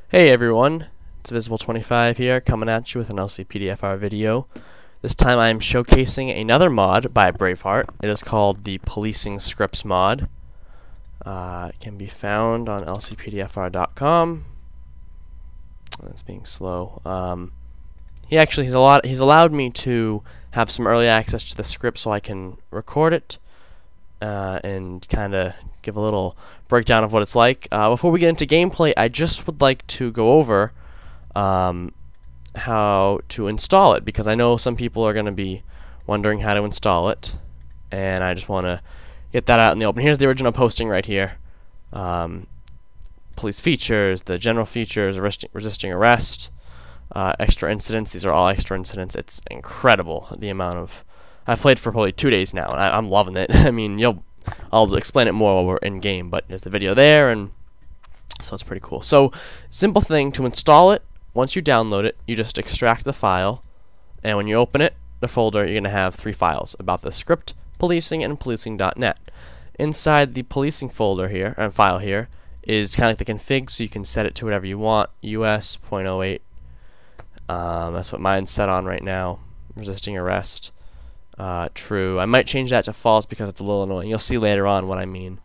Hey everyone, it's Visible25 here, coming at you with an LCPDFR video. This time I'm showcasing another mod by Braveheart. It is called the Policing Scripts mod. It can be found on LCPDFR.com. It's being slow. He's allowed me to have some early access to the script so I can record it and kind of give a little breakdown of what it's like. Before we get into gameplay, I just would like to go over how to install it, because I know some people are going to be wondering how to install it, and I just want to get that out in the open. Here's the original posting right here. Police features, the general features, resisting arrest, extra incidents. These are all extra incidents. It's incredible the amount of... I've played for probably 2 days now, and I'm loving it. I mean, I'll explain it more while we're in game, but there's the video there, and so it's pretty cool. So, simple thing to install it. Once you download it, you just extract the file, and when you open it, the folder, you're going to have 3 files about the script, policing, and policing.net. Inside the policing folder here, or file here, is kind of like the config, so you can set it to whatever you want. US 0.08. That's what mine's set on right now. Resisting arrest. True. I might change that to false because it's a little annoying. You'll see later on what I mean.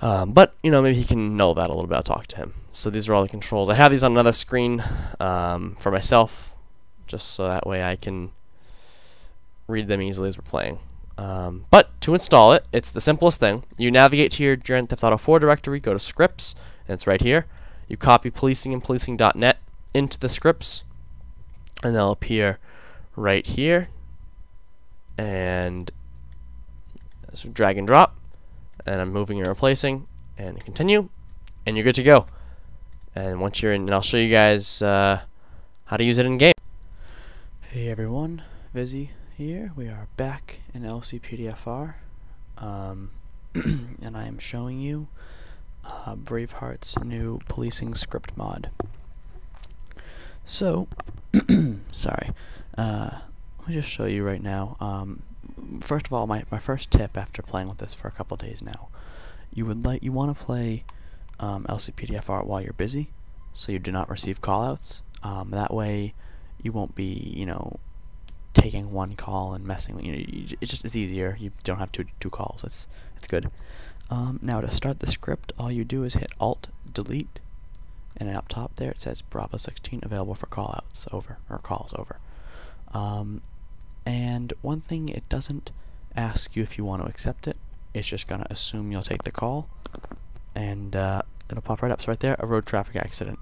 But, maybe he can know that a little bit. I'll talk to him. So these are all the controls. I have these on another screen for myself, just so that way I can read them easily as we're playing. But to install it, it's the simplest thing. You navigate to your Grand Theft Auto 4 directory, go to scripts, and it's right here. You copy policing and policing.net into the scripts, and they'll appear right here. And so drag and drop, and I'm moving and replacing, and continue, and you're good to go. And once you're in, and I'll show you guys how to use it in game. Hey everyone, Visi here. We are back in LCPDFR, and I am showing you Braveheart's new policing script mod. So, sorry. Let me just show you right now. First of all, my first tip after playing with this for a couple days now, you want to play LCPDFR while you're busy, so you do not receive callouts. That way, you won't be taking one call and messing with it's easier. You don't have two calls. It's good. Now to start the script, all you do is hit Alt Delete, and up top there it says Bravo 16 available for callouts over or calls over. And one thing, it doesn't ask you if you want to accept it. It's just going to assume you'll take the call, and it'll pop right up. So right there, a road traffic accident.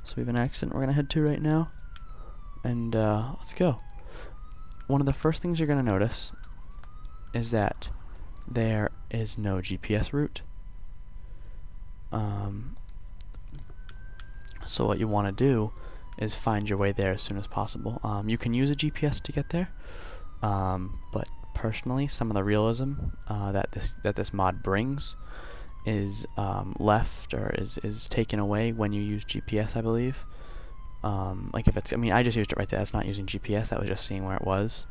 So we have an accident we're going to head to right now, and let's go. One of the first things you're going to notice is that there is no GPS route. So what you want to do is find your way there as soon as possible. You can use a GPS to get there, but personally, some of the realism that this mod brings is left, or is taken away when you use GPS, I believe. Like if it's, I just used it right there. That's not using GPS. That was just seeing where it was.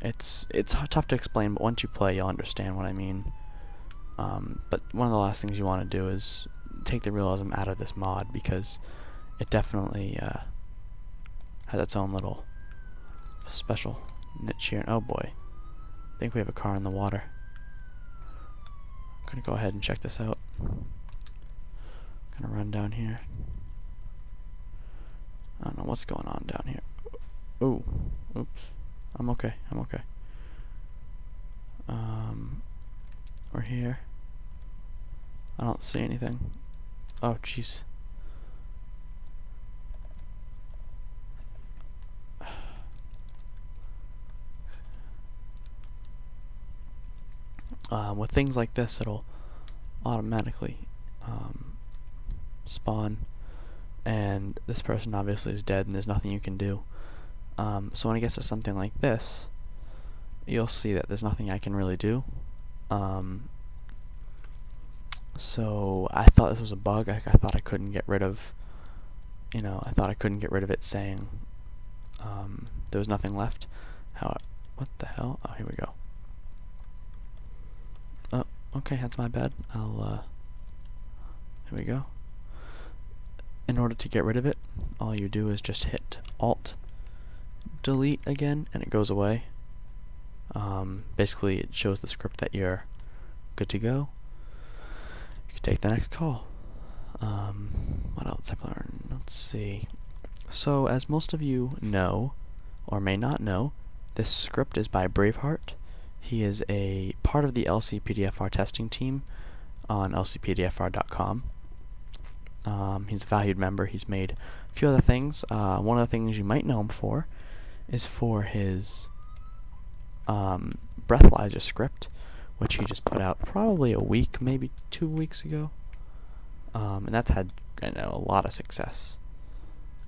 It's tough to explain, but once you play, you'll understand what I mean. But one of the last things you want to do is take the realism out of this mod, because it definitely has its own little special niche here. Oh boy, I think we have a car in the water. I'm gonna go ahead and check this out. Gonna run down here. I don't know what's going on down here. Ooh, oops. I'm okay. We're here. I don't see anything. Oh, jeez. With things like this, it'll automatically spawn, and this person obviously is dead, and there's nothing you can do. So when it gets to something like this, you'll see that there's nothing I can really do. So I thought this was a bug. I thought I couldn't get rid of, I thought I couldn't get rid of it saying there was nothing left. What the hell? Oh, here we go. Oh, okay, that's my bad. I'll Here we go. In order to get rid of it, all you do is just hit Alt delete again, and it goes away. Basically, it shows the script that you're good to go. You can take the next call. What else I've learned? Let's see. So, as most of you know, or may not know, this script is by Braveheart. He is a part of the LCPDFR testing team on LCPDFR.com. He's a valued member. He's made a few other things. One of the things you might know him for is for his breathalyzer script, which he just put out probably a week, maybe 2 weeks ago. And that's had, I know, a lot of success.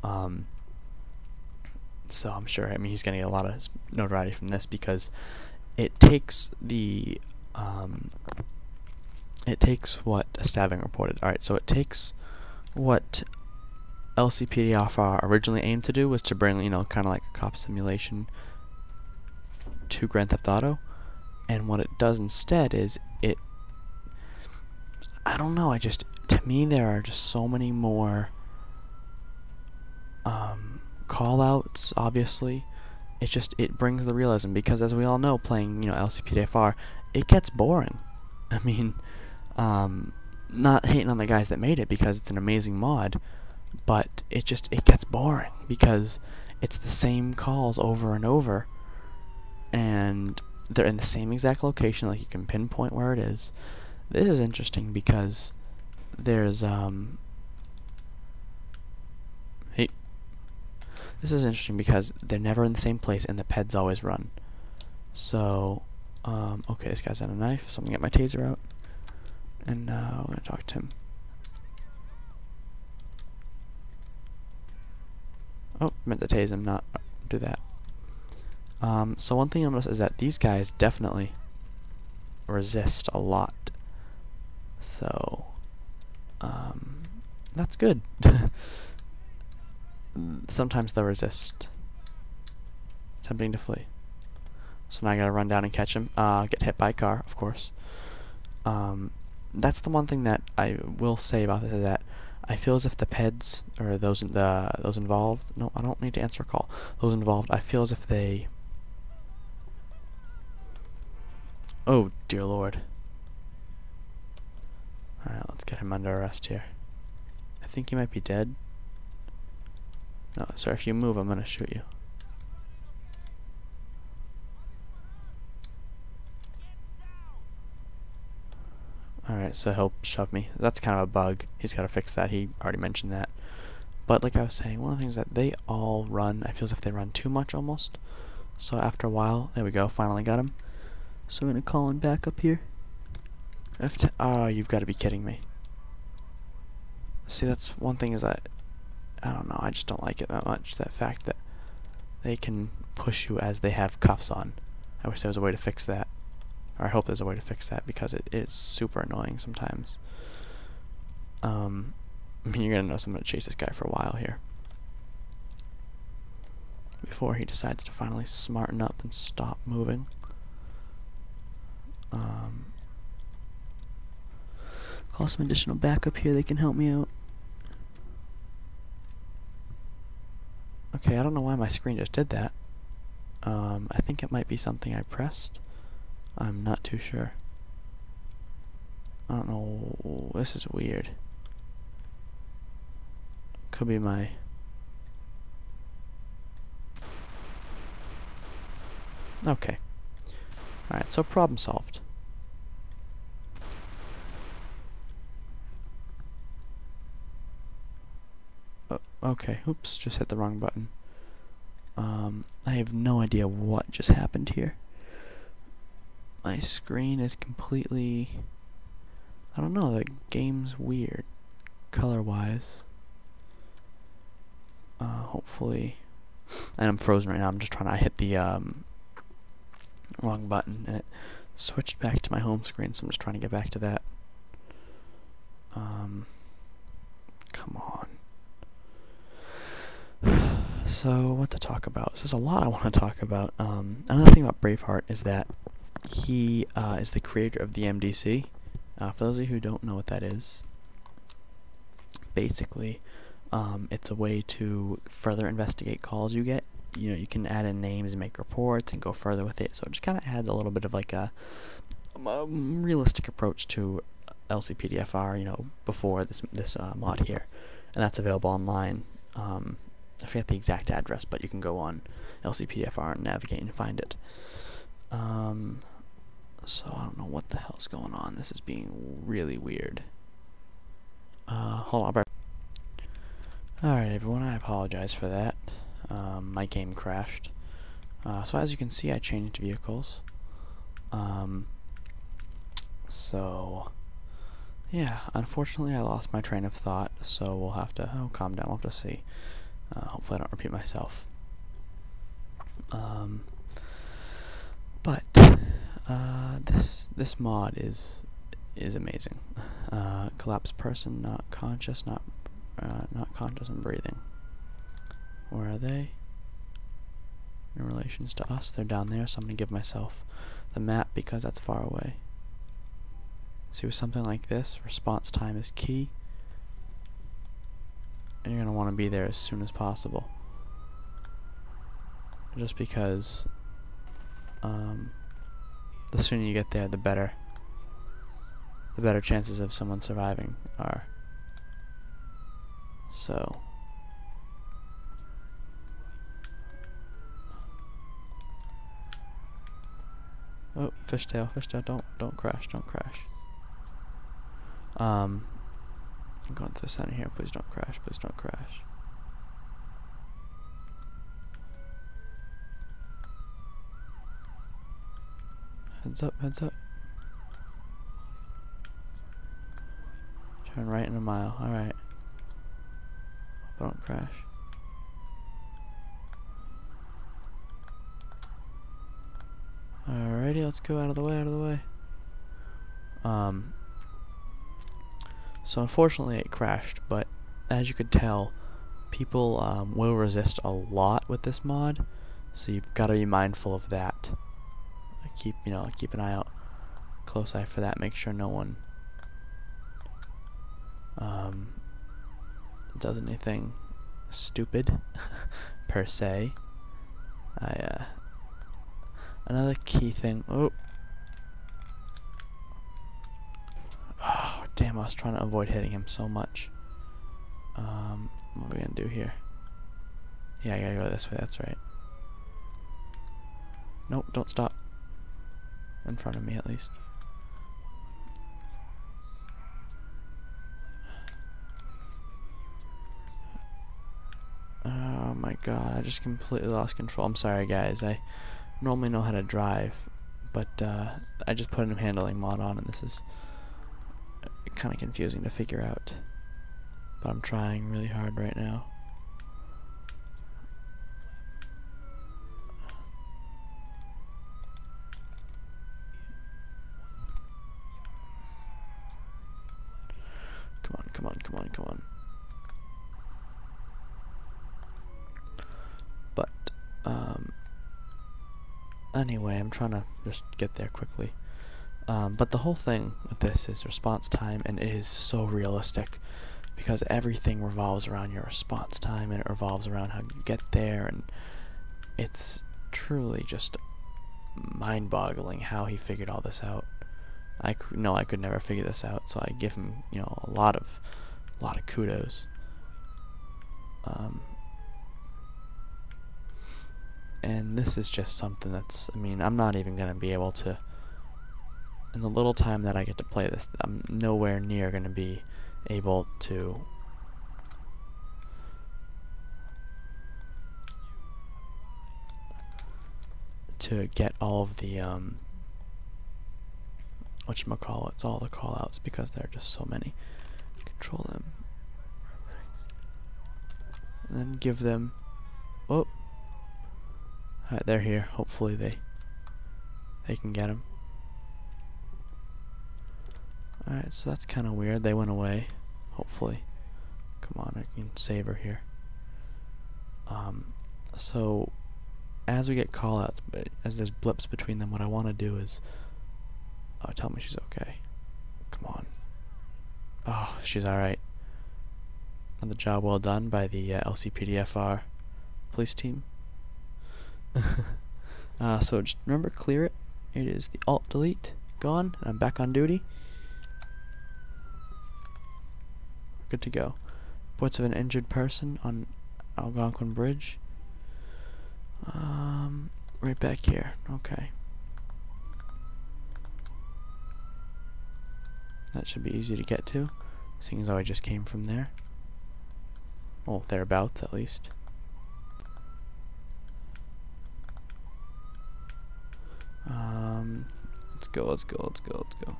So I'm sure, I mean, he's going to get a lot of notoriety from this because it takes the, it takes what Staving reported. Alright, so it takes what LCPDFR originally aimed to do, was to bring, you know, kind of like a cop simulation to Grand Theft Auto, and what it does instead is it, I don't know, to me there are just so many more call-outs, obviously. It brings the realism, because as we all know, playing, you know, LCPDFR, it gets boring. I mean, not hating on the guys that made it, because it's an amazing mod, but it gets boring because it's the same calls over and over, and they're in the same exact location, like you can pinpoint where it is. This is interesting because there's this is interesting because they're never in the same place and the peds always run. So okay, this guy's on a knife, so I'm gonna get my taser out and we're gonna talk to him. Oh, meant to tase him, not do that. So one thing I noticed is that these guys definitely resist a lot. So, that's good. Sometimes they'll resist. Attempting to flee. So now I gotta run down and catch him. Get hit by a car, of course. That's the one thing that I will say about this, is that I feel as if the peds, or those involved, no, I don't need to answer a call. Those involved, I feel as if they, oh dear lord. Alright, let's get him under arrest here. I think he might be dead. No, sir, if you move, I'm gonna shoot you. Alright, so he'll shove me. That's kind of a bug. He's got to fix that. He already mentioned that. But like I was saying, one of the things that they all run, I feel as if they run too much almost. So after a while, there we go, finally got him. So we're going to call him back up here. Oh, you've got to be kidding me. See, that's one thing, is that, I don't know, I just don't like it that much, that fact that they can push you as they have cuffs on. I wish there was a way to fix that. Or I hope there's a way to fix that, because it is super annoying sometimes. I mean, you're gonna notice I'm gonna chase this guy for a while here, before he decides to finally smarten up and stop moving. Call some additional backup here, they can help me out. Okay, I don't know why my screen just did that. I think it might be something I pressed. I'm not too sure. I don't know. This is weird. Could be my... Okay. Alright, so problem solved. Okay, oops, just hit the wrong button. I have no idea what just happened here. My screen is completely... I don't know, the game's weird, color-wise. Hopefully... And I'm frozen right now, I'm just trying to... I hit the wrong button, and it switched back to my home screen, so I'm just trying to get back to that. Come on. So, what to talk about? So there's a lot I want to talk about. Another thing about Braveheart is that he is the creator of the MDC. For those of you who don't know what that is, Basically, it's a way to further investigate calls you get. You know, you can add in names and make reports and go further with it. So it just kind of adds a little bit of like a realistic approach to LCPDFR. You know, before this mod here, and that's available online. I forget the exact address, but you can go on LCPDFR and navigate and find it. So I don't know what the hell's going on. This is being really weird. Hold on. Alright everyone, I apologize for that. My game crashed. So as you can see, I changed vehicles. So yeah, unfortunately I lost my train of thought, so we'll have to, calm down, we'll have to see. Hopefully I don't repeat myself. But this mod is amazing. Collapsed person, not conscious and breathing. Where are they? In relations to us, they're down there, so I'm gonna give myself the map because that's far away. See, with something like this, response time is key. And you're gonna want to be there as soon as possible. Just because the sooner you get there, the better chances of someone surviving are. So oh, fishtail, don't crash. I'm going to the center here, please don't crash. Heads up. Turn right in a mile, alright. Hope I don't crash. Alrighty, let's go out of the way. So unfortunately it crashed, but as you could tell, people will resist a lot with this mod, so you've got to be mindful of that. Keep an eye out, close eye for that. Make sure no one does anything stupid per se. Another key thing. Oh, damn! I was trying to avoid hitting him so much. What are we gonna do here? Yeah, I gotta go this way. That's right. Nope, don't stop. In front of me, at least. Oh my god, I just completely lost control. I'm sorry guys, I normally know how to drive, but I just put a new handling mod on and this is kind of confusing to figure out. But I'm trying really hard right now. Come on. But, anyway, I'm trying to just get there quickly. But the whole thing with this is response time, and it is so realistic because everything revolves around your response time, and it revolves around how you get there, and it's truly just mind-boggling how he figured all this out. I could never figure this out, so I give him, a lot of kudos. And this is just something that's, I'm not even gonna be able to, in the little time that I get to play this, I'm nowhere near gonna be able to get all of the whatchamacallits, all the callouts, because there are just so many. Control them. And then give them, oh, alright, they're here. Hopefully they can get them. Alright, so that's kind of weird. They went away. Hopefully. Come on, I can save her here. So as we get callouts, as there's blips between them, what I want to do is, tell me she's okay. Come on. Oh, she's alright. Another job well done by the LCPDFR police team. So just remember, clear it. It is the Alt-Delete, gone, and I'm back on duty. Good to go. Reports of an injured person on Algonquin Bridge. Right back here. Okay. That should be easy to get to, seeing as though I just came from there. Well, thereabouts at least. Let's go, let's go, let's go, let's go.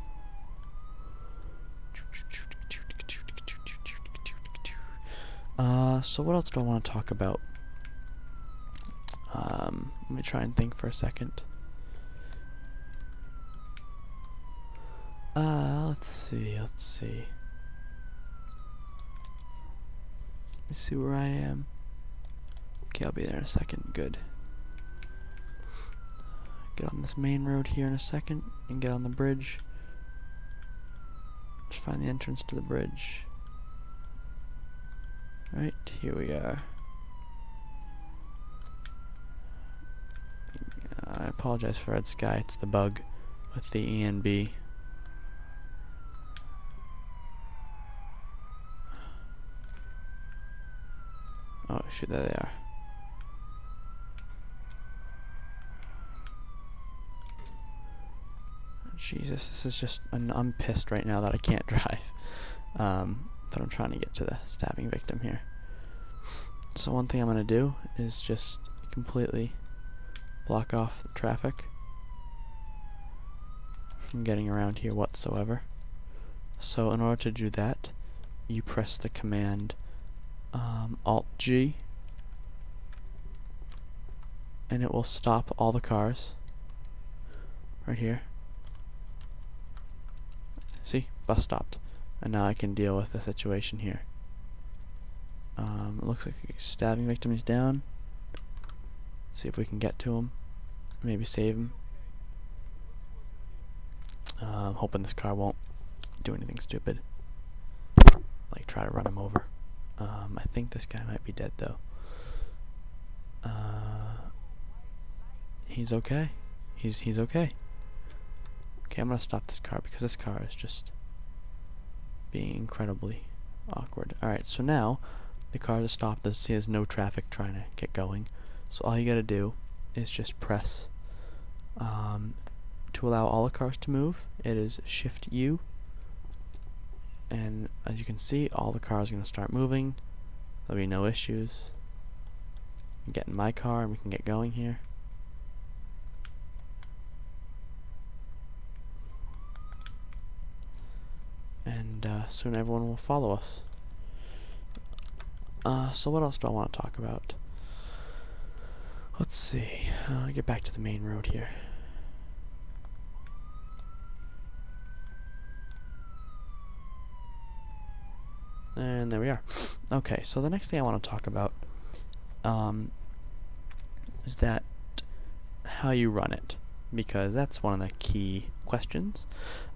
So what else do I want to talk about? Let me try and think for a second. Let's see. Let me see where I am. Okay, I'll be there in a second. Good. Get on this main road here in a second and get on the bridge. Just find the entrance to the bridge. Right, here we are. I apologize for red sky, it's the bug with the E and B. Oh shoot, there they are. Jesus, this is just, I'm pissed right now that I can't drive. But I'm trying to get to the stabbing victim here. So one thing I'm going to do is just completely block off the traffic from getting around here whatsoever. So in order to do that, you press the command Alt-G, and it will stop all the cars right here. See? Bus stopped. And now I can deal with the situation here. It looks like the stabbing victim is down. See if we can get to him. Maybe save him. Hoping this car won't do anything stupid. Like try to run him over. I think this guy might be dead though. He's okay. He's okay. Okay, I'm gonna stop this car because this car is just being incredibly awkward. Alright, so now the cars are stopped. There's no traffic trying to get going. So all you gotta do is just press to allow all the cars to move. It is Shift U, and as you can see, all the cars are gonna start moving. There'll be no issues. Get in my car and we can get going here. And soon everyone will follow us. So what else do I want to talk about? Let's see. Get back to the main road here. And there we are. Okay, so the next thing I want to talk about is that how you run it, because that's one of the key questions.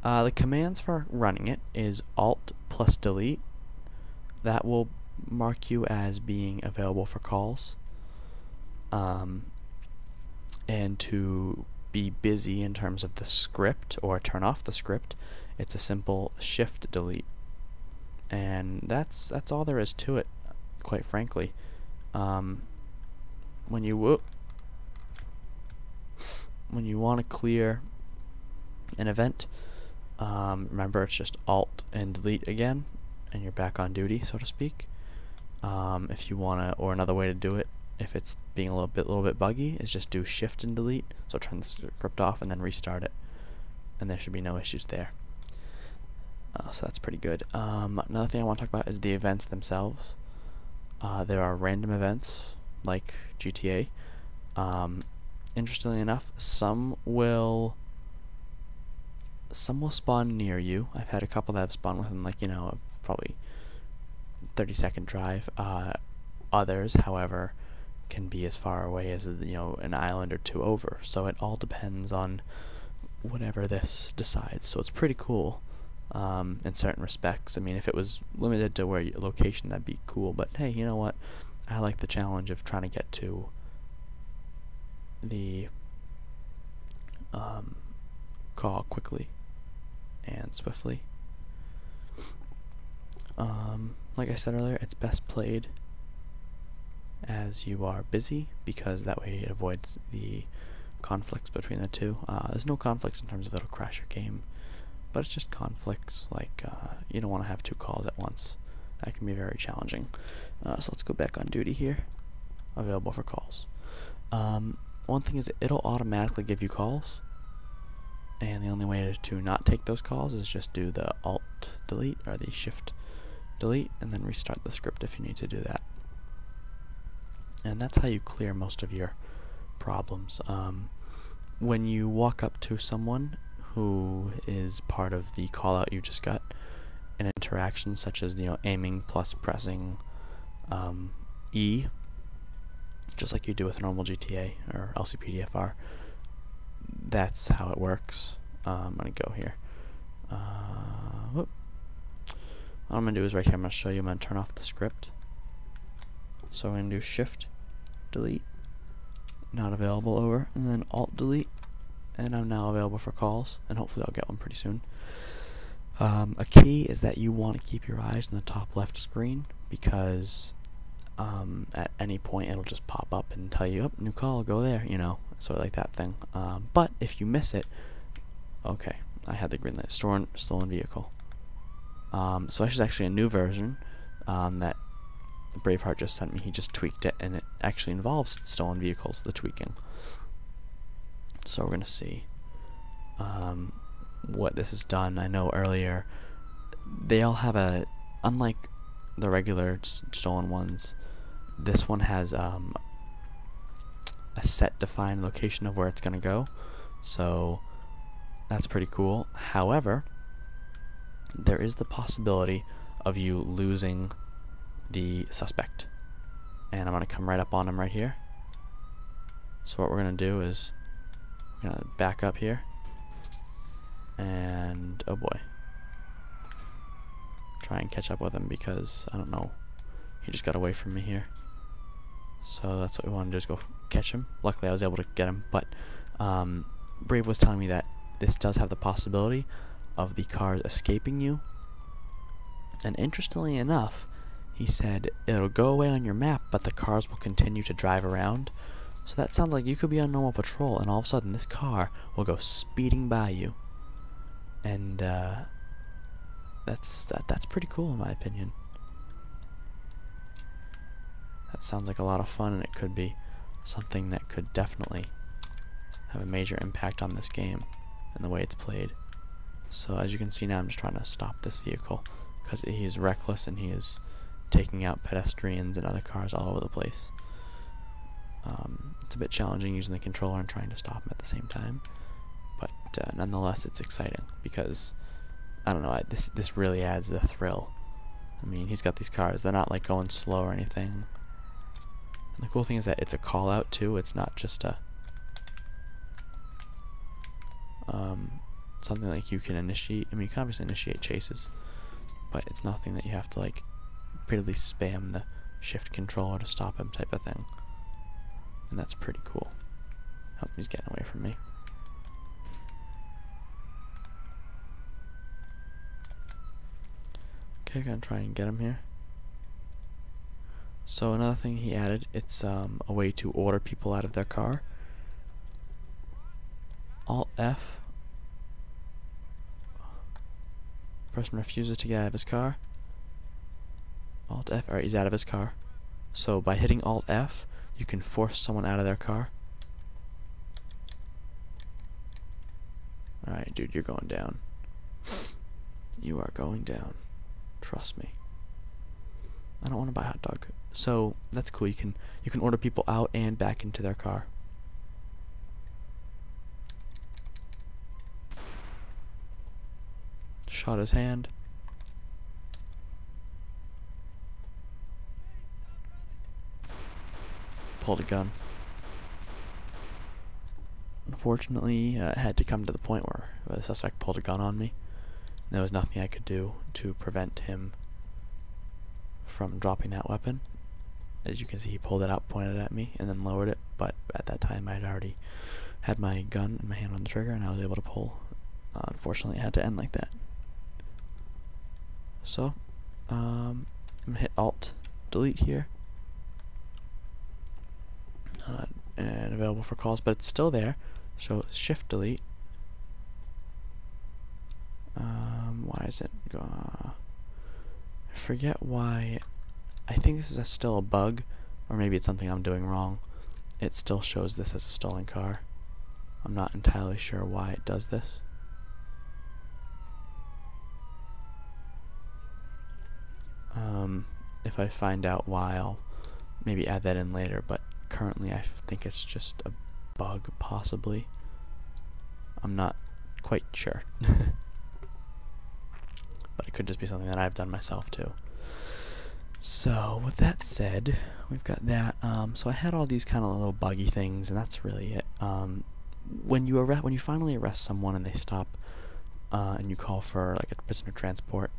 The commands for running it is Alt plus Delete. That will mark you as being available for calls. And to be busy in terms of the script or turn off the script, it's a simple Shift Delete. And that's all there is to it, quite frankly. When you want to clear an event, remember it's just Alt and Delete again, and you're back on duty, so to speak. If you wanna, or another way to do it, if it's being a little bit buggy, is just do Shift and Delete. So turn the script off and then restart it, and there should be no issues there. So that's pretty good. Another thing I want to talk about is the events themselves. There are random events like GTA. Interestingly enough, some will spawn near you. I've had a couple that have spawned within, like, you know, probably 30-second drive. Others, however, can be as far away as, you know, an island or two over. So it all depends on whatever this decides. So it's pretty cool. in certain respects. I mean, if it was limited to where location, that'd be cool. But hey, you know what? I like the challenge of trying to get to the call quickly and swiftly. Like I said earlier, it's best played as you are busy, because that way it avoids the conflicts between the two. There's no conflicts in terms of it'll crash your game, but it's just conflicts like you don't want to have two calls at once. That can be very challenging. So let's go back on duty here. Available for calls. One thing is it'll automatically give you calls, and the only way to not take those calls is just do the Alt delete or the Shift delete and then restart the script if you need to do that. And that's how you clear most of your problems. When you walk up to someone who is part of the call out you just got, an interaction such as aiming plus pressing E, just like you do with a normal GTA or LCPDFR, that's how it works. I'm gonna go here. What I'm gonna do is right here, I'm gonna show you. I'm gonna turn off the script. So I'm gonna do Shift delete, not available over, and then Alt delete, and I'm now available for calls, and hopefully I'll get one pretty soon. A key is that you want to keep your eyes on the top left screen, because at any point it'll just pop up and tell you, oh, new call, go there, sort of like that thing. But if you miss it, okay, I had the green light, stolen vehicle. So this is actually a new version that Braveheart just sent me. He just tweaked it, and it actually involves stolen vehicles, the tweaking. So we're going to see what this has done. I know earlier they all have unlike the regular stolen ones, this one has a set defined location of where it's going to go. So that's pretty cool. However, there is the possibility of you losing the suspect, and I'm going to come right up on him right here. So what we're going to do is we're going to back up here, and oh boy, try and catch up with him, because I don't know, he just got away from me here. So that's what we want to do, is go catch him. Luckily I was able to get him, but Brave was telling me that this does have the possibility of the cars escaping you, and interestingly enough, he said it'll go away on your map, but the cars will continue to drive around. So that sounds like you could be on normal patrol, and all of a sudden this car will go speeding by you, and that's pretty cool in my opinion. That sounds like a lot of fun, and it could be something that could definitely have a major impact on this game and the way it's played. So as you can see now, I'm just trying to stop this vehicle because he is reckless and he is taking out pedestrians and other cars all over the place. It's a bit challenging using the controller and trying to stop him at the same time, but nonetheless it's exciting because, I don't know, this really adds the thrill. I mean, he's got these cars, they're not like going slow or anything. And the cool thing is that it's a call out too, it's not just a something like you can initiate. I mean, you can obviously initiate chases, but it's nothing that you have to like repeatedly spam the shift controller to stop him type of thing. And that's pretty cool. Oh, he's getting away from me. Okay, gonna try and get him here. So another thing he added, it's a way to order people out of their car. Alt F. Person refuses to get out of his car. Alt F, alright, he's out of his car. So by hitting Alt F, you can force someone out of their car. Alright, dude, you're going down. You are going down. Trust me. I don't want to buy a hot dog. So that's cool. You can order people out and back into their car. Shot his hand. Pulled a gun. Unfortunately, it had to come to the point where the suspect pulled a gun on me. there was nothing I could do to prevent him from dropping that weapon. As you can see, he pulled it out, pointed it at me, and then lowered it, but at that time I had already had my gun and my hand on the trigger, and I was able to pull. Unfortunately, it had to end like that. So, I'm going to hit Alt Delete here. And available for calls, but it's still there. So, Shift Delete. Why is it I forget why. I think this is still a bug, or maybe it's something I'm doing wrong. It still shows this as a stolen car. I'm not entirely sure why it does this. If I find out why, I'll maybe add that in later, but currently I think it's just a bug, possibly. I'm not quite sure. But it could just be something that I've done myself too. So with that said, we've got that. So I had all these kind of little buggy things, and that's really it. When you finally arrest someone and they stop, and you call for like a prisoner transport,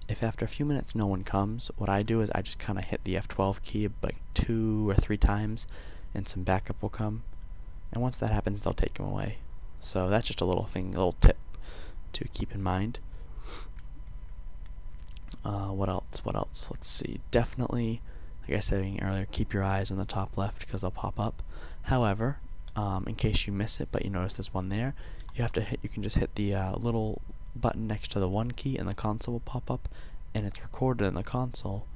if after a few minutes no one comes, what I do is I just kind of hit the F12 key like 2 or 3 times, and some backup will come. And once that happens, they'll take him away. So that's just a little thing, a little tip to keep in mind. What else? What else? Let's see. Definitely, like I said earlier, keep your eyes on the top left because they'll pop up. However, in case you miss it, but you notice there's one there, you can just hit the little button next to the 1 key, and the console will pop up, and it's recorded in the console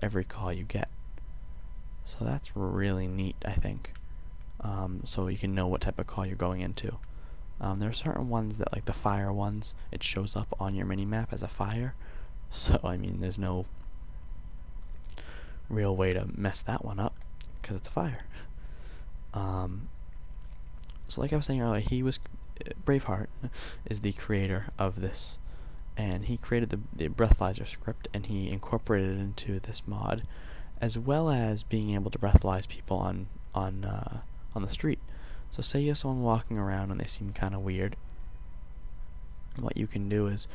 every call you get. So that's really neat, I think. So you can know what type of call you're going into. There are certain ones that, like the fire ones, it shows up on your mini-map as a fire. So, I mean, there's no real way to mess that one up, because it's a fire. So like I was saying earlier, Braveheart is the creator of this, and he created the breathalyzer script, and he incorporated it into this mod, as well as being able to breathalyze people on the street. So say you have someone walking around and they seem kind of weird. What you can do is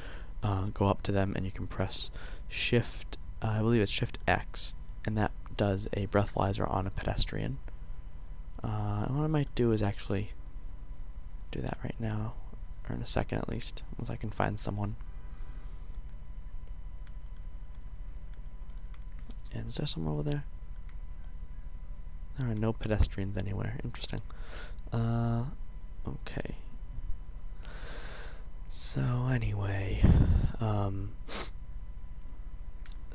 go up to them and you can press Shift, I believe it's Shift X, and that does a breathalyzer on a pedestrian. And what I might do is actually do that right now, or in a second at least, once I can find someone. And is there someone over there? There are no pedestrians anywhere. Interesting. Okay. So anyway,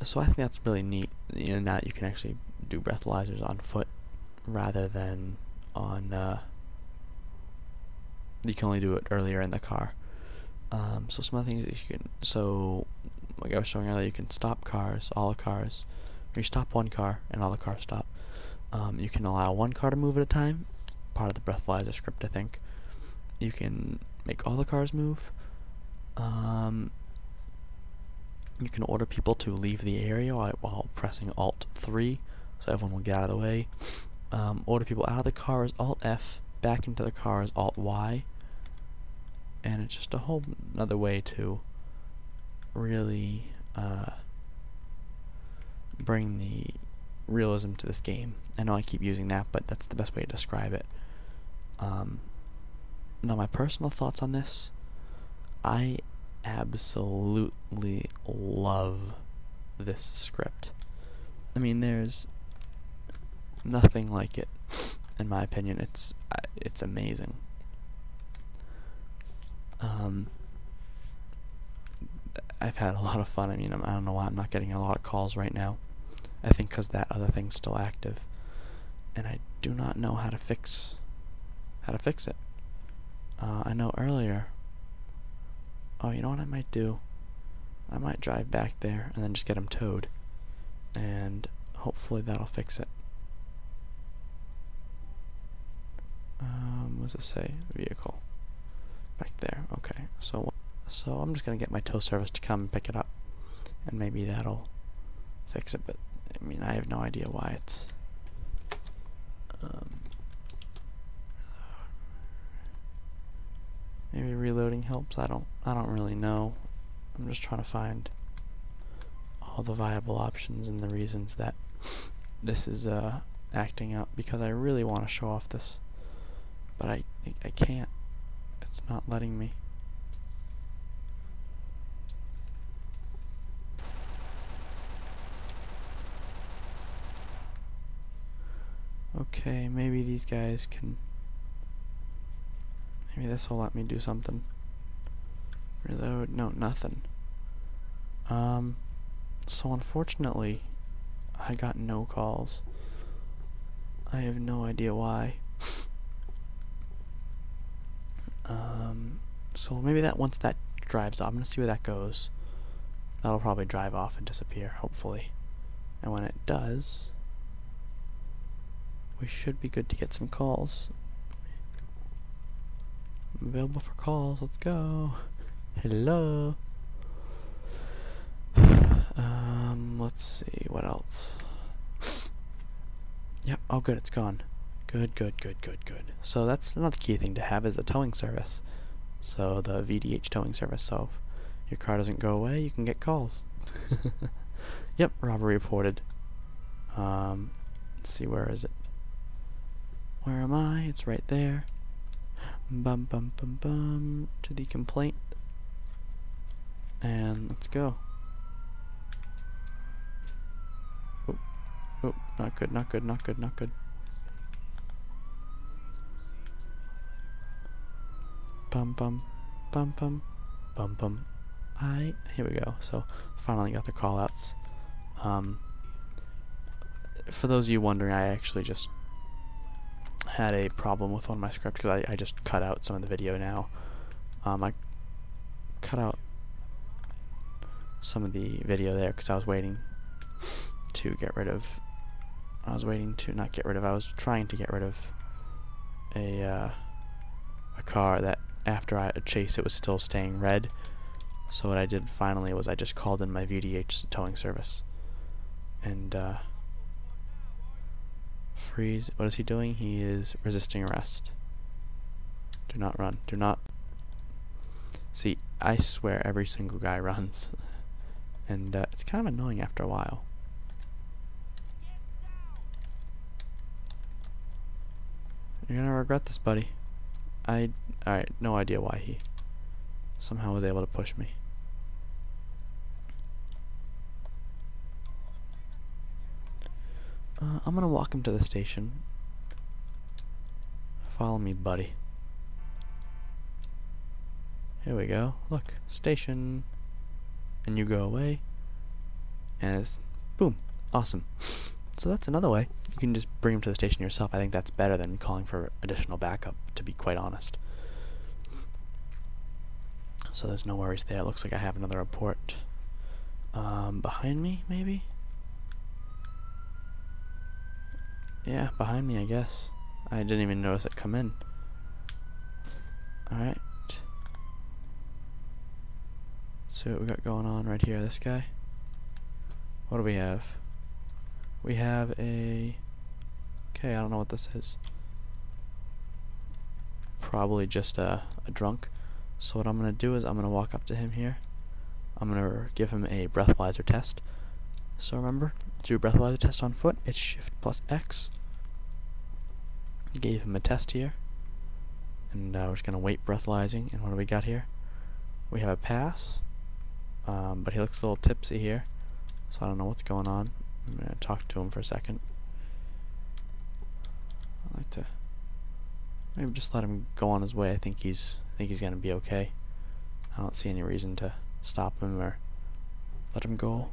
so I think that's really neat, now you can actually do breathalyzers on foot rather than on, you can only do it earlier in the car. So some other things you can, so like I was showing earlier, you can stop cars, all the cars, or you stop one car and all the cars stop. You can allow one car to move at a time, part of the breathalyzer script, I think. You can make all the cars move. You can order people to leave the area while pressing Alt 3, so everyone will get out of the way. Order people out of the car is Alt F, back into the car is Alt Y, and it's just a whole another way to really bring the realism to this game. I know I keep using that, but that's the best way to describe it. Now my personal thoughts on this, I absolutely love this script. I mean, there's nothing like it, in my opinion. It's amazing. I've had a lot of fun. I mean, I don't know why I'm not getting a lot of calls right now. I think because that other thing's still active, and I do not know how to fix it. I know earlier. Oh, you know what I might do? I might drive back there and then just get them towed, and hopefully that'll fix it. What does it say? Vehicle. Back there. Okay. So I'm just gonna get my tow service to come and pick it up, and maybe that'll fix it. But I mean, I have no idea why it's. Maybe reloading helps. I don't really know. I'm just trying to find all the viable options and the reasons that this is acting up, because I really want to show off this, but I can't. It's not letting me. Okay, maybe these guys can... Maybe this will let me do something. Reload. No, nothing. So unfortunately, I got no calls. I have no idea why. So maybe that once that drives off, I'm gonna see where that goes. That'll probably drive off and disappear, hopefully. And when it does, we should be good to get some calls. I'm available for calls. Let's go. Hello. Let's see what else. Yep. Oh, good. It's gone. Good. So that's another key thing to have, is the towing service. So the VDH towing service. So if your car doesn't go away, you can get calls. Yep. Robbery reported. Let's see. Where is it? Where am I? It's right there. Bum bum bum bum to the complaint. And let's go. Oh, not good. Bum bum bum bum bum bum. Here we go. So finally got the call outs. For those of you wondering, I actually just had a problem with one of my scripts because I just cut out some of the video now. I cut out some of the video there because I was waiting to get rid of... I was trying to get rid of a car that after I chased it was still staying red. So what I did finally was I just called in my VDH towing service. And freeze. What is he doing? He is resisting arrest. Do not run. Do not. See, I swear every single guy runs. And it's kind of annoying after a while. You're gonna regret this, buddy. Alright, no idea why he somehow was able to push me. I'm gonna walk him to the station. Follow me, buddy. Here we go. Look, station. And you go away. And it's boom. Awesome. So that's another way. You can just bring him to the station yourself. I think that's better than calling for additional backup, to be quite honest. So there's no worries there. It looks like I have another report. Behind me, maybe? Yeah, behind me, I guess. I didn't even notice it come in. Alright. So what we got going on right here, this guy. What do we have? We have a... Okay, I don't know what this is. Probably just a drunk. So what I'm going to do is I'm going to walk up to him here. I'm going to give him a breathalyzer test. So remember, to do a breathalyzer test on foot, it's Shift plus X. Gave him a test here. And we're just going to wait breathalyzing. And what do we got here? We have a pass. But he looks a little tipsy here. So I don't know what's going on. I'm going to talk to him for a second. I'd like to maybe just let him go on his way. I think he's going to be okay. I don't see any reason to stop him or let him go.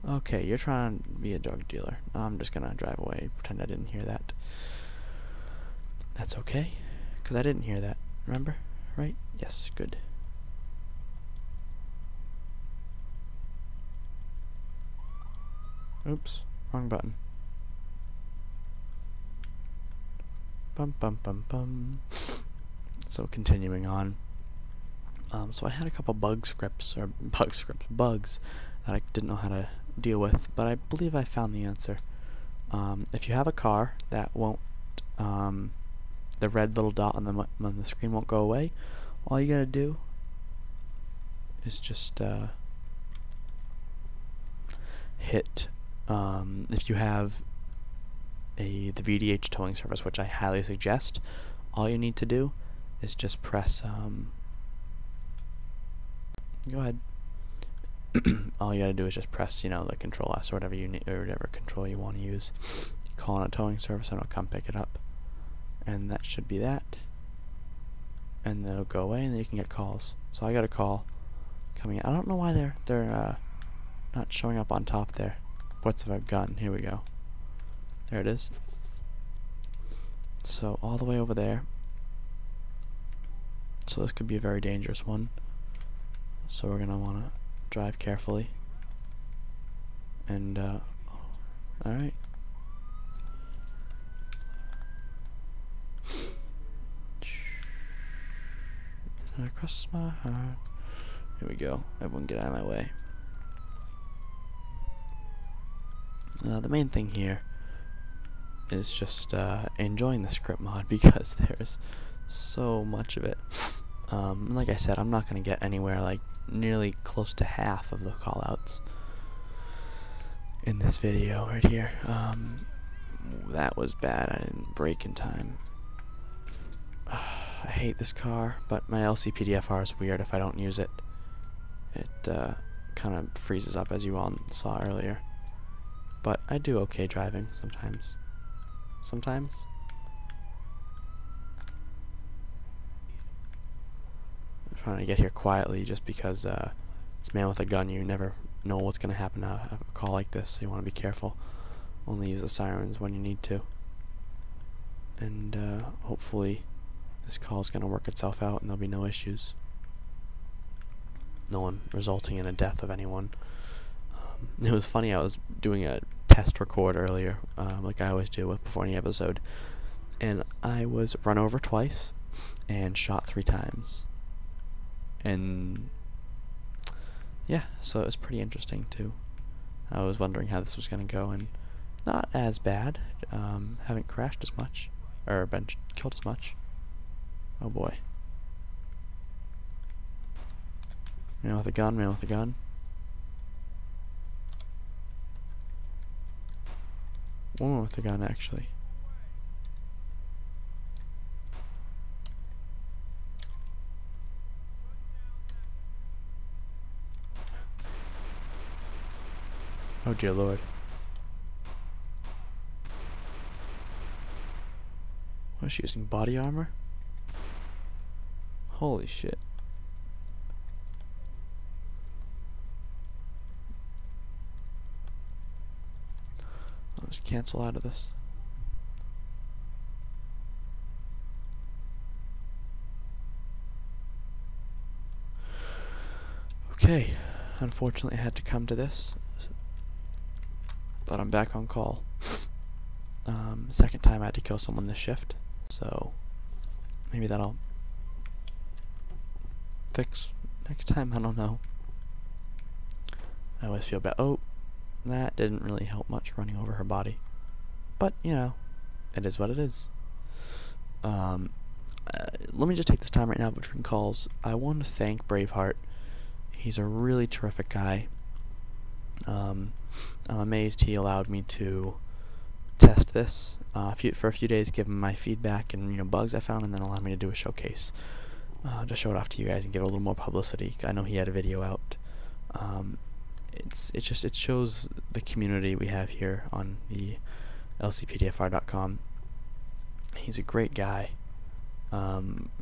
Okay, you're trying to be a drug dealer. I'm just going to drive away, pretend I didn't hear that. That's okay, because I didn't hear that. Remember? Right? Yes, good. Oops, wrong button. Bum bum bum bum. So continuing on. So I had a couple bugs that I didn't know how to deal with, but I believe I found the answer. If you have a car that won't, the red little dot on the screen won't go away, all you gotta do is just hit, if you have the VDH towing service, which I highly suggest, all you need to do is just press, go ahead. All you gotta do is just press, you know, the Control S or whatever you need, or whatever control you want to use. Call on a towing service and it'll come pick it up, and that should be that. And then it'll go away, and then you can get calls. So I got a call coming in. I don't know why they're not showing up on top there. What's of a gun? Here we go. There it is. So all the way over there. So this could be a very dangerous one. So we're gonna want to drive carefully. And all right. Across my heart. Here we go. Everyone get out of my way. The main thing here is just enjoying the script mod, because there's so much of it. Like I said, I'm not going to get anywhere like nearly close to half of the callouts in this video right here. That was bad. I didn't brake in time. I hate this car, but my LCPDFR is weird if I don't use it. It kind of freezes up, as you all saw earlier. But I do okay driving sometimes. Sometimes. I'm trying to get here quietly just because it's man with a gun. You never know what's going to happen out of a call like this, so you want to be careful. Only use the sirens when you need to. And hopefully this call is going to work itself out and there'll be no issues. No one resulting in a death of anyone. It was funny, I was doing a test record earlier, like I always do before any episode, and I was run over twice and shot 3 times. And yeah, so it was pretty interesting too. I was wondering how this was going to go, and not as bad. Haven't crashed as much, or been killed as much. Oh boy. Man with a gun, man with a gun. Woman with a gun, actually. Oh dear Lord. Was she using body armor? Holy shit. I'll just cancel out of this. Okay, unfortunately I had to come to this, but I'm back on call. Second time I had to kill someone this shift, so maybe that'll fix next time, I don't know. I always feel bad. Oh, that didn't really help much, running over her body. But, you know, it is what it is. Let me just take this time right now between calls. I want to thank Braveheart. He's a really terrific guy. I'm amazed he allowed me to test this for a few days, give him my feedback and, you know, bugs I found, and then allow me to do a showcase to show it off to you guys and give it a little more publicity. I know he had a video out. It shows the community we have here on the LCPDFR.com. He's a great guy.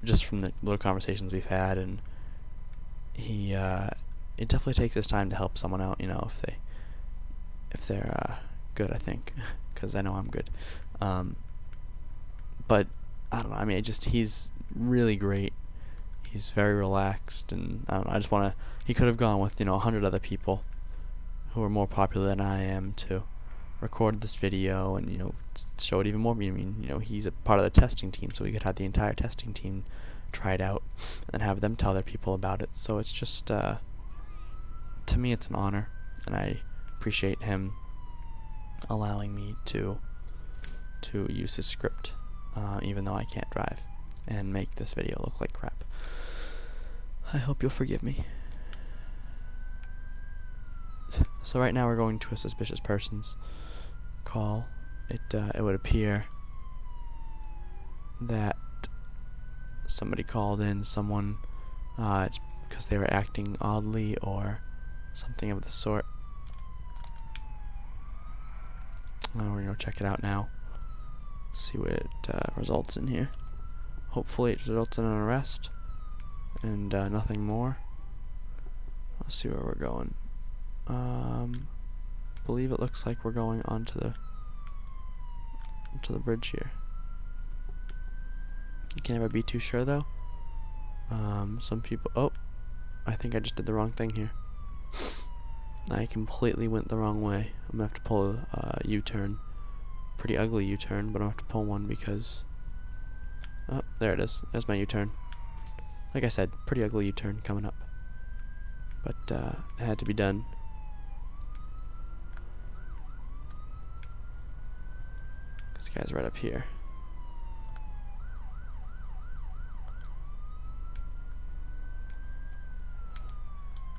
Just from the little conversations we've had, and he it definitely takes his time to help someone out, you know, if they're good, I think, because I know I'm good. But I don't know, I mean, he's really great. He's very relaxed, and I don't know, I just want to, he could have gone with, you know, 100 other people who are more popular than I am to record this video and, you know, show it even more. I mean, you know, he's a part of the testing team, so we could have the entire testing team try it out and have them tell their people about it. So it's just, to me, it's an honor, and I appreciate him allowing me to use his script, even though I can't drive, and make this video look like crap. I hope you'll forgive me. So right now we're going to a suspicious person's call. It would appear that somebody called in someone, it's because they were acting oddly or something of the sort. We're gonna go check it out now. See what it results in here. Hopefully it results in an arrest and nothing more. Let's see where we're going. Believe it looks like we're going onto the bridge here. You can never be too sure though. Some people. Oh, I think I just did the wrong thing here. I completely went the wrong way. I'm gonna have to pull a U-turn. Pretty ugly U-turn, but I'll have to pull one because... Oh, there it is. There's my U-turn. Like I said, pretty ugly U-turn coming up. But it had to be done. This guy's right up here.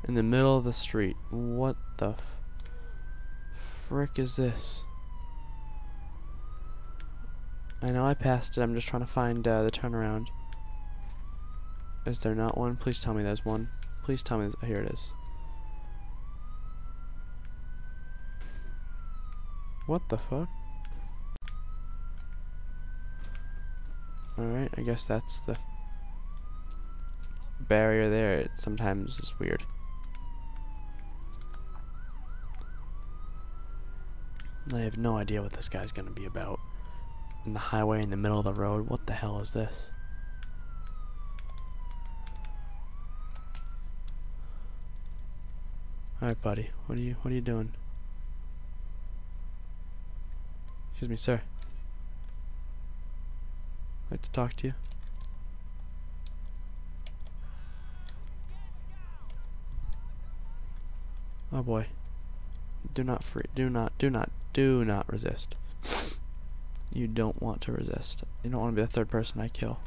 In the middle of the street. What the frick is this? I know I passed it. I'm just trying to find the turnaround. Is there not one? Please tell me there's one. Please tell me there's... Here it is. What the fuck? Alright, I guess that's the barrier there. It sometimes is weird. I have no idea what this guy's gonna be about. In the highway in the middle of the road. What the hell is this? Alright, buddy. What are you doing? Excuse me, sir. I'd like to talk to you. Oh boy. Do not resist. You don't want to resist. You don't want to be the third person I kill.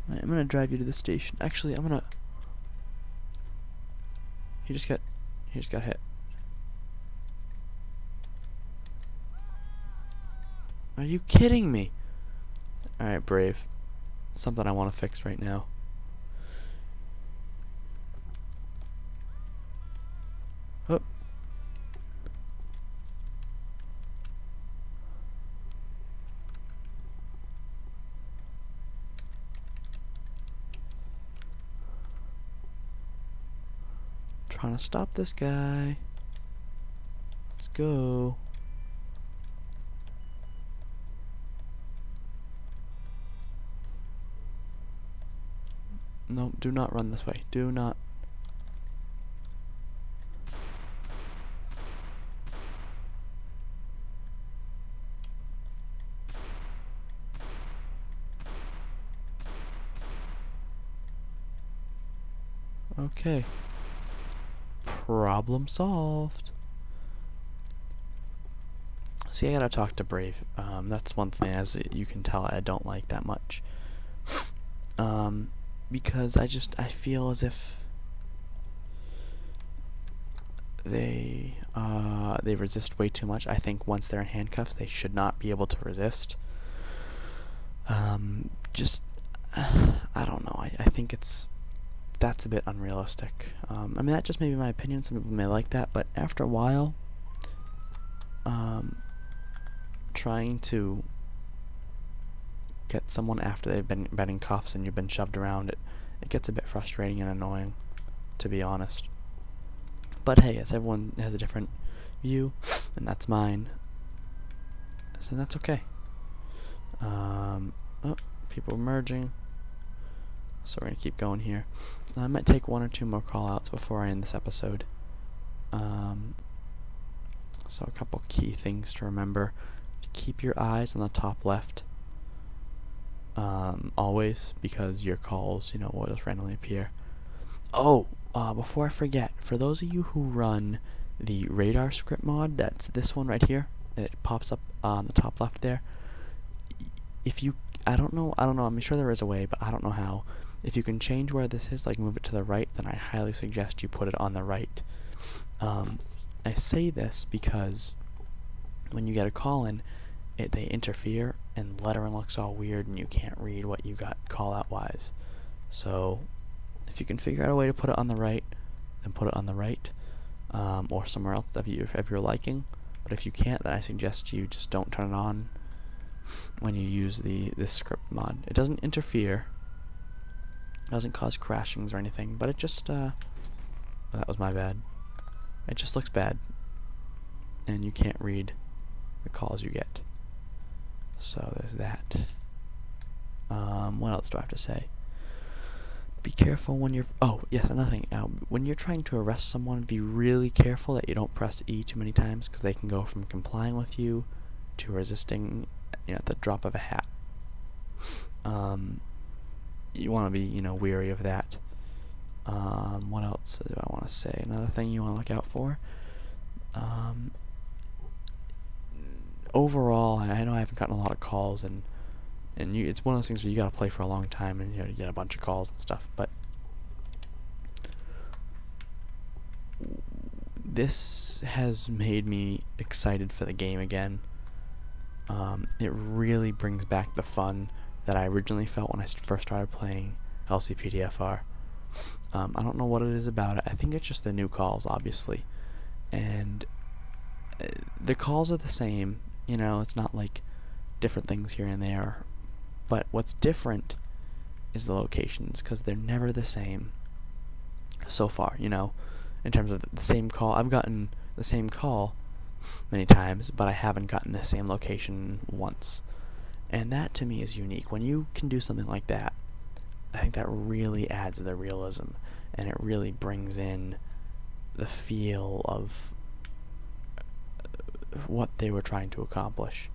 Right, I'm gonna drive you to the station. Actually, I'm gonna... He just got hit. Are you kidding me? Alright, Brave. Something I want to fix right now. Oh. Trying to stop this guy. Let's go. No, do not run this way. Do not. Okay. Problem solved. See, I gotta talk to Brave. That's one thing, as you can tell, I don't like that much. Because I feel as if they resist way too much. I think once they're in handcuffs, they should not be able to resist. I don't know. I think that's a bit unrealistic. I mean, that just may be my opinion. Some people may like that, but after a while, trying to get someone after they've been in cuffs and you've been shoved around, it gets a bit frustrating and annoying, to be honest. But hey, as everyone has a different view, and that's mine, so that's okay. Oh, people merging. So we're gonna keep going here. I might take one or two more call-outs before I end this episode. So a couple key things to remember: keep your eyes on the top left. Always, because your calls, will just randomly appear. Oh, before I forget, for those of you who run the radar script mod, that's this one right here. It pops up on the top left there. If you, I don't know, I'm sure there is a way, but I don't know how. If you can change where this is, like move it to the right, then I highly suggest you put it on the right. I say this because when you get a call in, they interfere and lettering looks all weird and you can't read what you got call out wise. So if you can figure out a way to put it on the right, then put it on the right, or somewhere else of your liking. But if you can't, then I suggest you just don't turn it on when you use this script mod. It doesn't interfere, doesn't cause crashings or anything, but it just that was my bad. It just looks bad, and you can't read the calls you get. So there's that. What else do I have to say? Be careful when you're... Oh, yes, another thing. When you're trying to arrest someone, be really careful that you don't press E too many times, because they can go from complying with you to resisting, at the drop of a hat. You want to be, weary of that. What else do I want to say? Another thing you want to look out for. Overall, I know I haven't gotten a lot of calls, and it's one of those things where you gotta play for a long time, and you get a bunch of calls and stuff. But this has made me excited for the game again. It really brings back the fun that I originally felt when I first started playing LCPDFR. I don't know what it is about it. I think it's just the new calls, obviously, and the calls are the same. It's not like different things here and there, but what's different is the locations, because they're never the same so far. In terms of the same call, I've gotten the same call many times, but I haven't gotten the same location once, and that to me is unique. When you can do something like that, I think that really adds the realism, and it really brings in the feel of what they were trying to accomplish.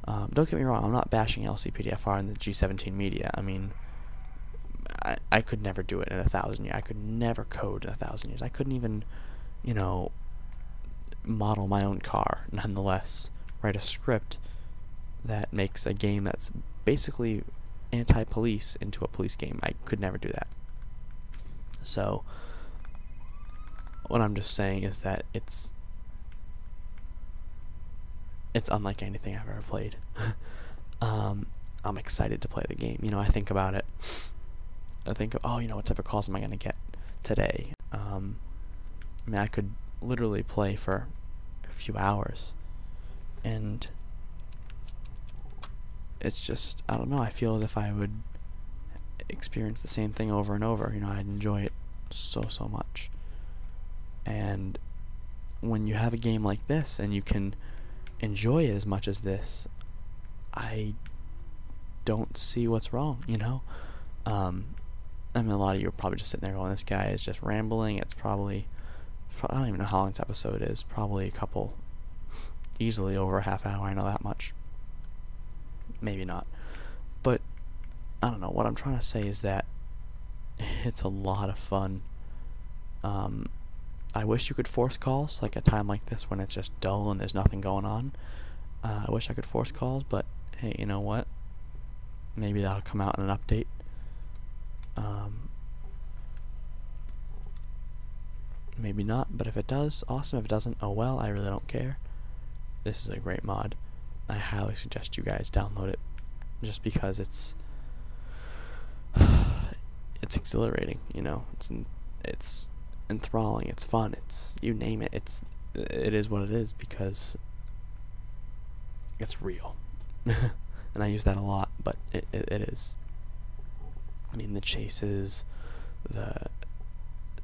Don't get me wrong, I'm not bashing LCPDFR and the G17 media. I mean, I could never do it in 1,000 years. I could never code in 1,000 years. I couldn't even, model my own car. Nonetheless, write a script that makes a game that's basically anti-police into a police game. I could never do that. So, what I'm just saying is that it's unlike anything I've ever played. I'm excited to play the game. I think about it. I think, what type of calls am I going to get today? I could literally play for a few hours, and it's just, I don't know, I feel as if I would experience the same thing over and over. I'd enjoy it so much. And when you have a game like this and you can enjoy it as much as this, I don't see what's wrong. A lot of you are probably just sitting there going, this guy is just rambling. It's probably, I don't even know how long this episode is, probably a couple, easily over a half hour, I know that much. Maybe not. But, I don't know, what I'm trying to say is that it's a lot of fun. I wish you could force calls, like a time like this when it's just dull and there's nothing going on. I wish I could force calls, but hey, you know what? Maybe that'll come out in an update. Maybe not, but if it does, awesome. If it doesn't, oh well, I really don't care. This is a great mod. I highly suggest you guys download it, just because it's exhilarating, it's enthralling, it's fun, it's, you name it, it is what it is, because it's real. And I use that a lot, but it is. I mean, the chases,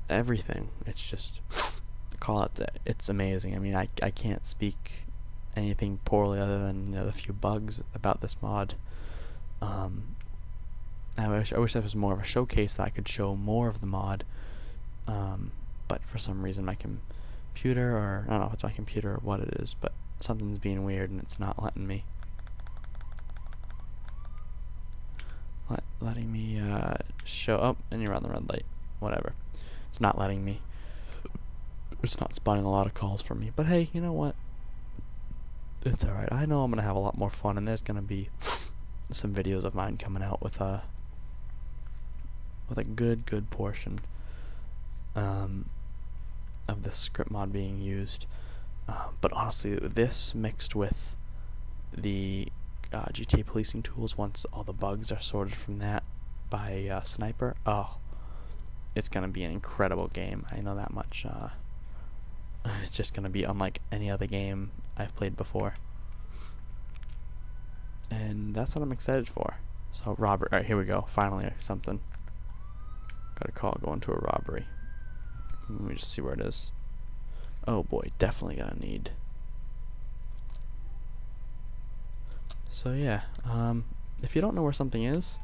everything, it's just, call it, it's amazing. I mean, I can't speak anything poorly other than the few bugs about this mod. I wish there was more of a showcase that I could show more of the mod, but for some reason my computer, or I don't know if it's my computer or what it is, but something's being weird and it's not letting me show up, and you're on the red light, whatever. It's not letting me, it's not spawning a lot of calls for me, but hey, you know what, it's alright. I know I'm gonna have a lot more fun, and there's gonna be some videos of mine coming out with a good portion. of this script mod being used. But honestly, this mixed with the GTA policing tools, once all the bugs are sorted from that by Sniper, oh, it's gonna be an incredible game. I know that much. It's just gonna be unlike any other game I've played before, and that's what I'm excited for. So robbery. All right, here we go. Finally, something. Got a call going to a robbery. Let me just see where it is. Oh boy, definitely gonna need. So yeah, if you don't know where something is,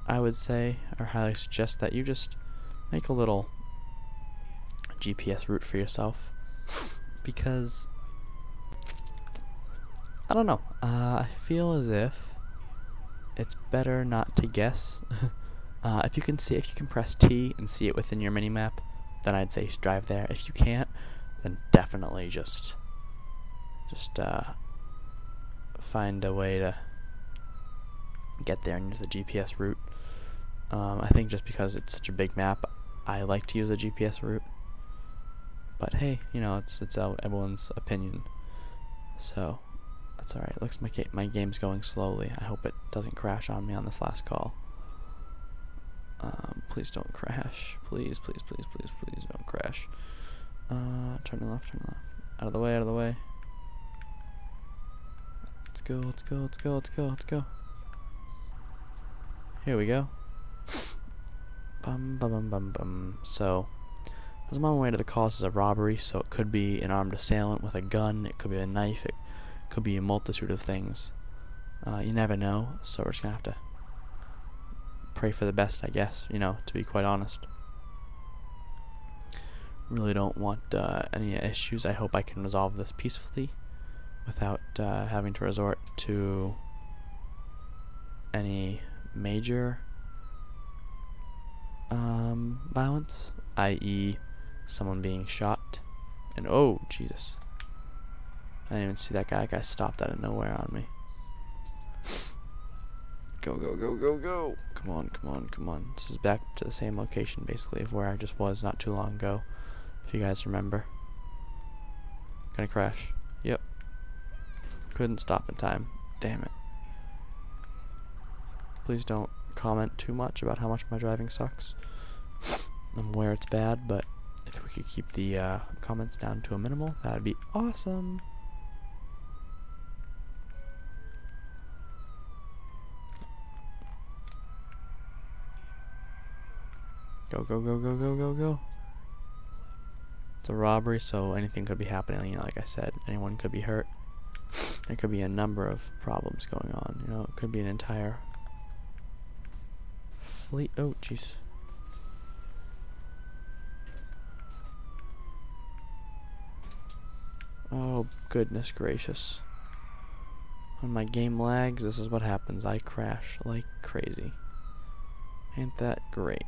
I would say, or highly suggest, that you just make a little GPS route for yourself, because I don't know, I feel as if it's better not to guess. If you can press T and see it within your minimap, then I'd say drive there. If you can't, then definitely just find a way to get there and use the GPS route. I think just because it's such a big map, I like to use a GPS route. But hey, you know, it's everyone's opinion. So that's all right. Looks like my game's going slowly. I hope it doesn't crash on me on this last call. Please don't crash. Please, please, please, please, please don't crash. Turn left, turn left. Out of the way, out of the way. Let's go, let's go, let's go, let's go, let's go. Here we go. Bum, bum, bum, bum, bum. So, as I'm on my way to the cause of robbery, so it could be an armed assailant with a gun, it could be a knife, it could be a multitude of things. You never know, so we're just gonna have to pray for the best, I guess, you know, to be quite honest. Really don't want any issues. I hope I can resolve this peacefully without having to resort to any major violence, i.e. someone being shot. And oh, Jesus. I didn't even see that guy. That guy stopped out of nowhere on me. Go, go, go, go, go. Come on, come on, come on. This is back to the same location, basically, of where I just was not too long ago, if you guys remember. Gonna crash. Yep. Couldn't stop in time. Damn it. Please don't comment too much about how much my driving sucks and where it's bad, but if we could keep the comments down to a minimal, that would be awesome. Go, go, go, go, go, go, go. It's a robbery, so anything could be happening. You know, like I said, anyone could be hurt. There could be a number of problems going on. You know, it could be an entire fleet. Oh, jeez. Oh, goodness gracious. When my game lags, this is what happens. I crash like crazy. Ain't that great?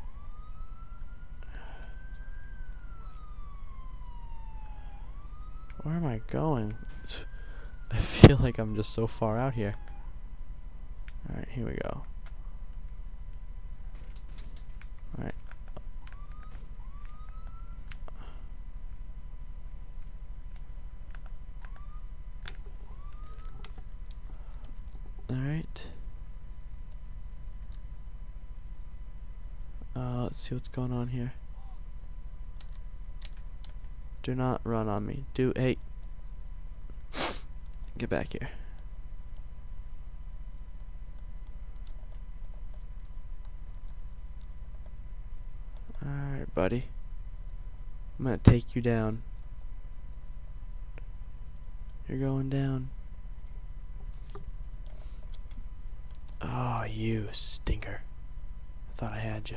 Where am I going? I feel like I'm just so far out here. Alright, here we go. Alright. Alright. Let's see what's going on here. Do not run on me. Hey. Get back here. Alright, buddy. I'm gonna take you down. You're going down. Oh, you stinker. I thought I had you.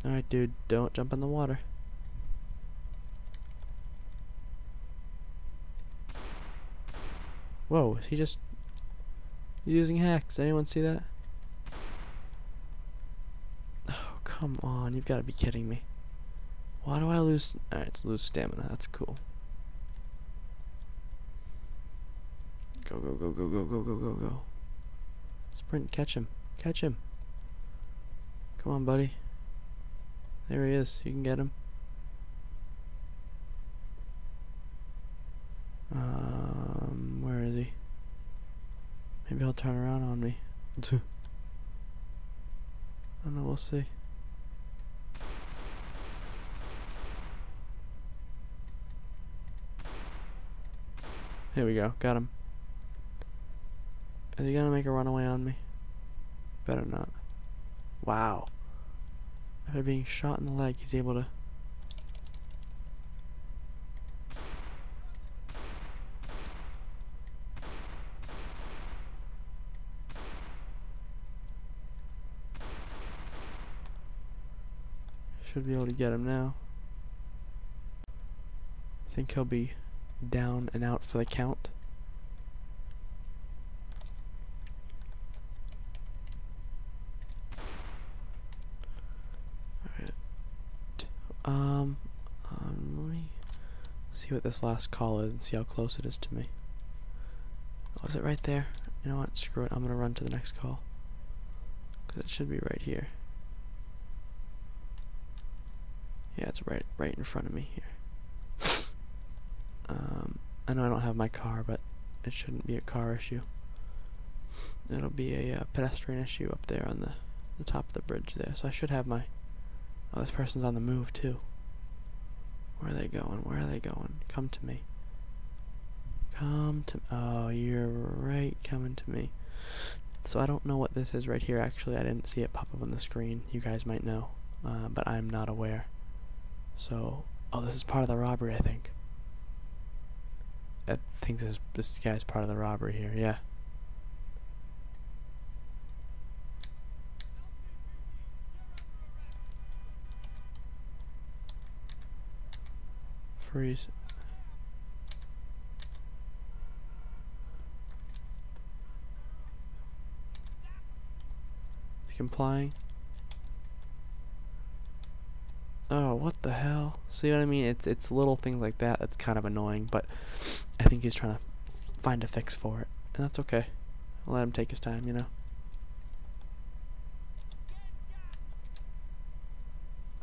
Alright, dude, don't jump in the water. Whoa, is he just using hacks? Anyone see that? Oh, come on, you've got to be kidding me. Why do I lose? Alright, it's lose stamina, that's cool. Go, go, go, go, go, go, go, go, go. Sprint, catch him. Catch him. Come on, buddy. There he is. You can get him. Where is he? Maybe he'll turn around on me. I don't know, we'll see. Here we go, got him. Is he gonna make a runaway on me? Better not. Wow. After being shot in the leg, he's able to... Should be able to get him now. I think he'll be down and out for the count. Alright. Let me see what this last call is and see how close it is to me. Oh, is it right there? You know what? Screw it. I'm gonna run to the next call. Because it should be right here. Yeah, it's right in front of me here. I know I don't have my car, but it shouldn't be a car issue. It'll be a pedestrian issue up there on the top of the bridge there. So I should have my... Oh, this person's on the move too. Where are they going? Where are they going? Come to me. Come to... Oh, you're right coming to me. So I don't know what this is right here. Actually, I didn't see it pop up on the screen. You guys might know, but I'm not aware. So, oh, this is part of the robbery, I think. I think this guy's part of the robbery here, yeah. Freeze. Is he complying? Oh, what the hell? See what I mean? It's little things like that that's kind of annoying, but I think he's trying to find a fix for it, and that's okay. I'll let him take his time, you know?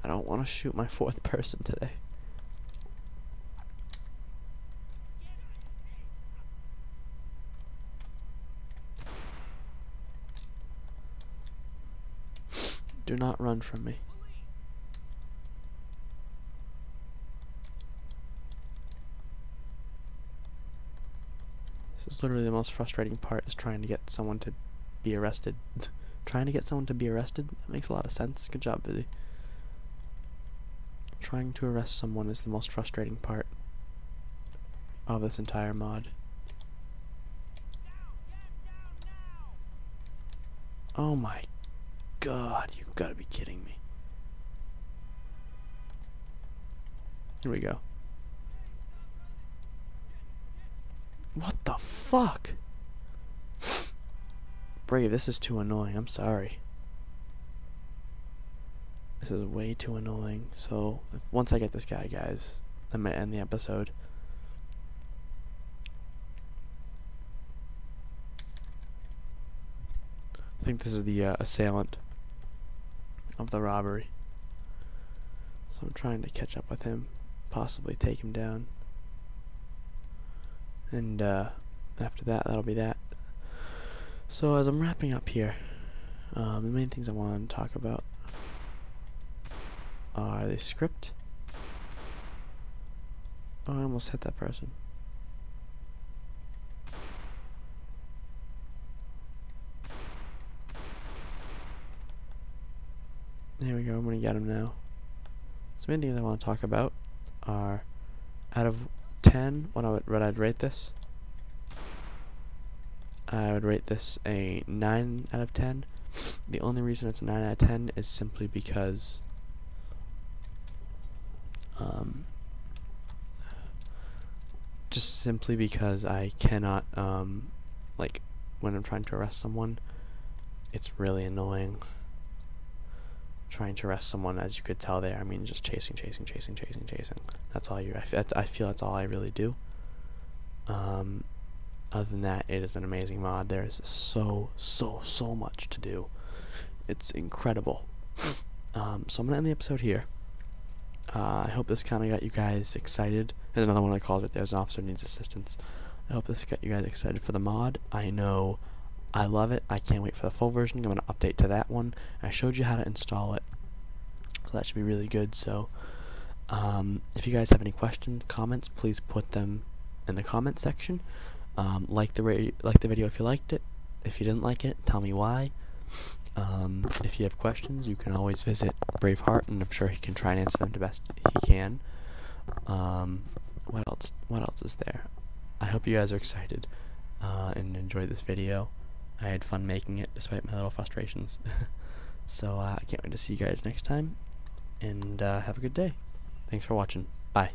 I don't want to shoot my fourth person today. Do not run from me. This is literally the most frustrating part, is trying to get someone to be arrested. Trying to get someone to be arrested? That makes a lot of sense. Good job, Visi. Trying to arrest someone is the most frustrating part of this entire mod. Oh my god, you've got to be kidding me. Here we go. What the fuck? Brave, this is too annoying. I'm sorry. This is way too annoying. So, once I get this guy, guys, I might end the episode. I think this is the assailant of the robbery. So I'm trying to catch up with him, possibly take him down. And after that, that'll be that. So as I'm wrapping up here, the main things I want to talk about are the script. Oh, I almost hit that person. There we go, I'm gonna get him now. So main things I want to talk about are, out of 10, what I'd rate this. I would rate this a 9 out of 10. The only reason it's a 9 out of 10 is simply because just simply because I cannot like, when I'm trying to arrest someone, it's really annoying trying to arrest someone, as you could tell there. I mean, just chasing. That's all I feel that's all I really do. other than that, it is an amazing mod. There is so much to do. It's incredible. So I'm going to end the episode here. I hope this kind of got you guys excited. There's another one I called it. There's an officer needs assistance. I hope this got you guys excited for the mod. I know I love it. I can't wait for the full version. I'm going to update to that one. I showed you how to install it, so that should be really good. So if you guys have any questions, comments, please put them in the comment section. Like the video if you liked it. If you didn't like it, tell me why. If you have questions, you can always visit Braveheart, and I'm sure he can try and answer them the best he can. What else is there? I hope you guys are excited and enjoyed this video. I had fun making it despite my little frustrations. So I can't wait to see you guys next time, and have a good day. Thanks for watching. Bye.